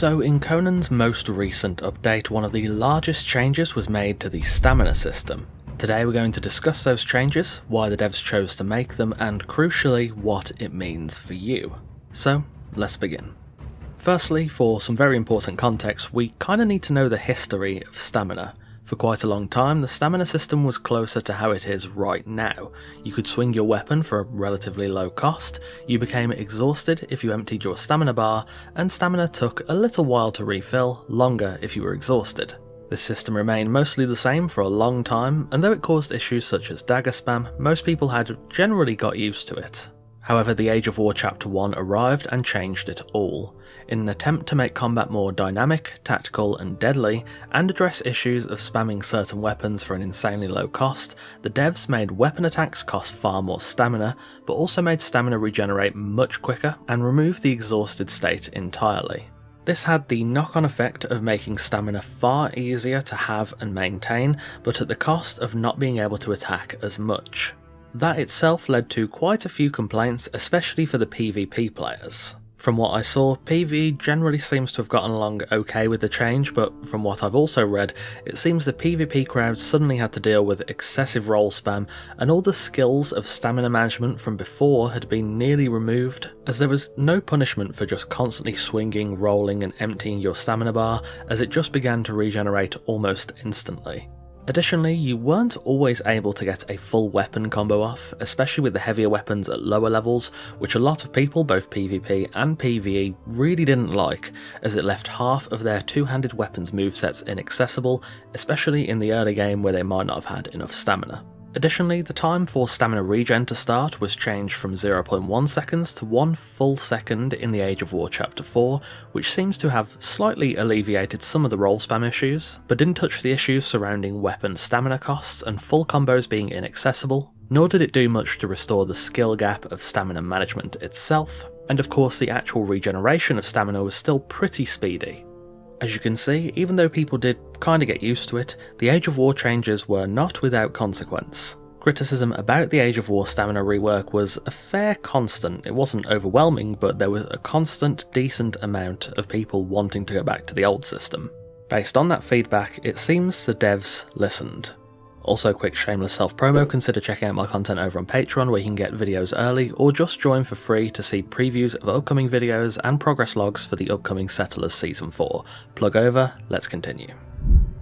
So in Conan's most recent update, one of the largest changes was made to the stamina system. Today we're going to discuss those changes, why the devs chose to make them, and crucially what it means for you. So let's begin. Firstly, for some very important context, we kinda need to know the history of stamina. For quite a long time, the stamina system was closer to how it is right now. You could swing your weapon for a relatively low cost, you became exhausted if you emptied your stamina bar, and stamina took a little while to refill, longer if you were exhausted. This system remained mostly the same for a long time, and though it caused issues such as dagger spam, most people had generally got used to it. However, the Age of War Chapter 1 arrived and changed it all. In an attempt to make combat more dynamic, tactical and deadly, and address issues of spamming certain weapons for an insanely low cost, the devs made weapon attacks cost far more stamina, but also made stamina regenerate much quicker and removed the exhausted state entirely. This had the knock-on effect of making stamina far easier to have and maintain, but at the cost of not being able to attack as much. That itself led to quite a few complaints, especially for the PvP players. From what I saw, PvE generally seems to have gotten along okay with the change, but from what I've also read, it seems the PvP crowd suddenly had to deal with excessive roll spam, and all the skills of stamina management from before had been nearly removed, as there was no punishment for just constantly swinging, rolling and emptying your stamina bar, as it just began to regenerate almost instantly. Additionally, you weren't always able to get a full weapon combo off, especially with the heavier weapons at lower levels, which a lot of people, both PvP and PvE, really didn't like, as it left half of their two-handed weapons movesets inaccessible, especially in the early game where they might not have had enough stamina. Additionally, the time for stamina regen to start was changed from 0.1 seconds to 1 full second in the Age of War Chapter 4, which seems to have slightly alleviated some of the roll spam issues, but didn't touch the issues surrounding weapon stamina costs and full combos being inaccessible, nor did it do much to restore the skill gap of stamina management itself, and of course the actual regeneration of stamina was still pretty speedy. As you can see, even though people did kinda get used to it, the Age of War changes were not without consequence. Criticism about the Age of War stamina rework was a fair constant. It wasn't overwhelming, but there was a constant, decent amount of people wanting to go back to the old system. Based on that feedback, it seems the devs listened. Also, quick shameless self-promo, consider checking out my content over on Patreon where you can get videos early, or just join for free to see previews of upcoming videos and progress logs for the upcoming Settlers Season 4. Plug over, let's continue.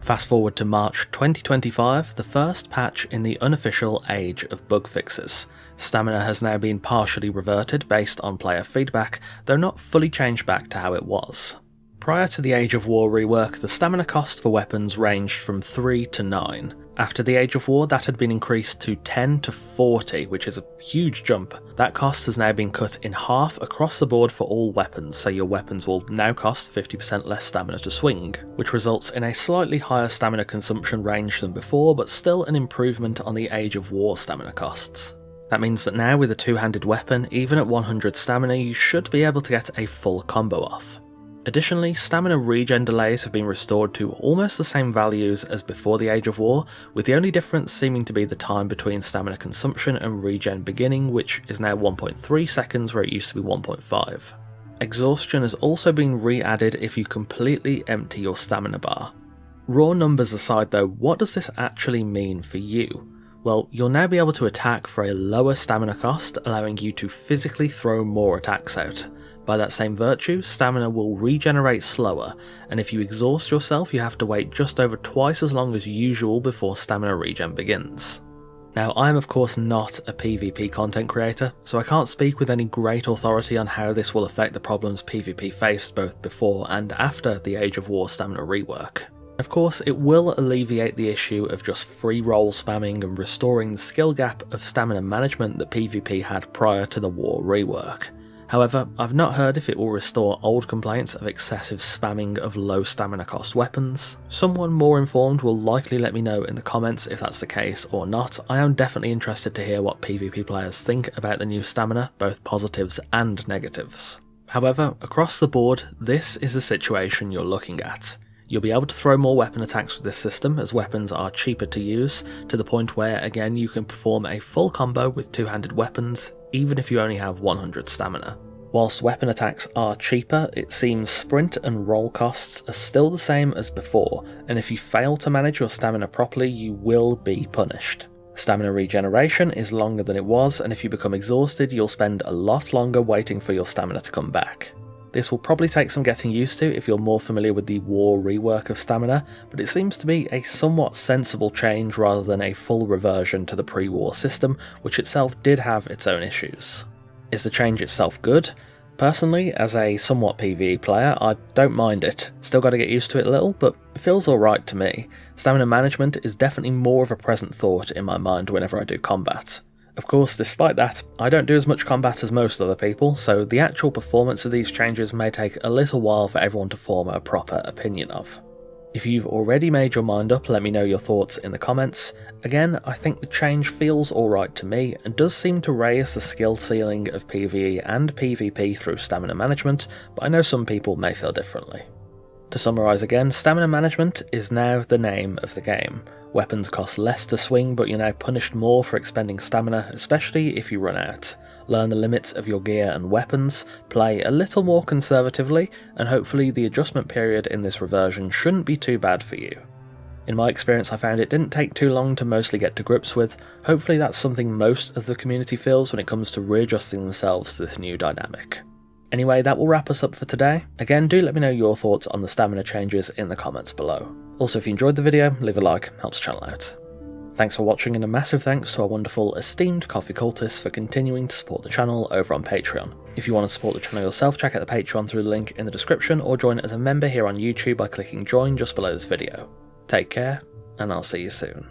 Fast forward to March 2025, the first patch in the unofficial Age of Bug Fixes. Stamina has now been partially reverted based on player feedback, though not fully changed back to how it was. Prior to the Age of War rework, the stamina cost for weapons ranged from 3 to 9. After the Age of War, that had been increased to 10 to 40, which is a huge jump. That cost has now been cut in half across the board for all weapons, so your weapons will now cost 50% less stamina to swing, which results in a slightly higher stamina consumption range than before, but still an improvement on the Age of War stamina costs. That means that now with a two-handed weapon, even at 100 stamina, you should be able to get a full combo off. Additionally, stamina regen delays have been restored to almost the same values as before the Age of War, with the only difference seeming to be the time between stamina consumption and regen beginning, which is now 1.3 seconds where it used to be 1.5. Exhaustion has also been re-added if you completely empty your stamina bar. Raw numbers aside though, what does this actually mean for you? Well, you'll now be able to attack for a lower stamina cost, allowing you to physically throw more attacks out. By that same virtue, stamina will regenerate slower, and if you exhaust yourself you have to wait just over twice as long as usual before stamina regen begins. Now, I am of course not a PvP content creator, so I can't speak with any great authority on how this will affect the problems PvP faced both before and after the Age of War stamina rework. Of course, it will alleviate the issue of just free roll spamming and restoring the skill gap of stamina management that PvP had prior to the war rework. However, I've not heard if it will restore old complaints of excessive spamming of low stamina cost weapons. Someone more informed will likely let me know in the comments if that's the case or not. I am definitely interested to hear what PvP players think about the new stamina, both positives and negatives. However, across the board, this is the situation you're looking at. You'll be able to throw more weapon attacks with this system as weapons are cheaper to use, to the point where again you can perform a full combo with two-handed weapons, even if you only have 100 stamina. Whilst weapon attacks are cheaper, it seems sprint and roll costs are still the same as before, and if you fail to manage your stamina properly, you will be punished. Stamina regeneration is longer than it was, and if you become exhausted, you'll spend a lot longer waiting for your stamina to come back. This will probably take some getting used to if you're more familiar with the war rework of stamina, but it seems to be a somewhat sensible change rather than a full reversion to the pre-war system, which itself did have its own issues. Is the change itself good? Personally, as a somewhat PvE player, I don't mind it. Still gotta get used to it a little, but it feels alright to me. Stamina management is definitely more of a present thought in my mind whenever I do combat. Of course, despite that, I don't do as much combat as most other people, so the actual performance of these changes may take a little while for everyone to form a proper opinion of. If you've already made your mind up, let me know your thoughts in the comments. Again, I think the change feels alright to me, and does seem to raise the skill ceiling of PvE and PvP through stamina management, but I know some people may feel differently. To summarise again, stamina management is now the name of the game. Weapons cost less to swing, but you're now punished more for expending stamina, especially if you run out. Learn the limits of your gear and weapons, play a little more conservatively, and hopefully the adjustment period in this reversion shouldn't be too bad for you. In my experience, I found it didn't take too long to mostly get to grips with. Hopefully that's something most of the community feels when it comes to readjusting themselves to this new dynamic. Anyway, that will wrap us up for today. Again, do let me know your thoughts on the stamina changes in the comments below. Also, if you enjoyed the video, leave a like, helps the channel out. Thanks for watching, and a massive thanks to our wonderful esteemed coffee cultists for continuing to support the channel over on Patreon. If you want to support the channel yourself, check out the Patreon through the link in the description, or join as a member here on YouTube by clicking join just below this video. Take care, and I'll see you soon.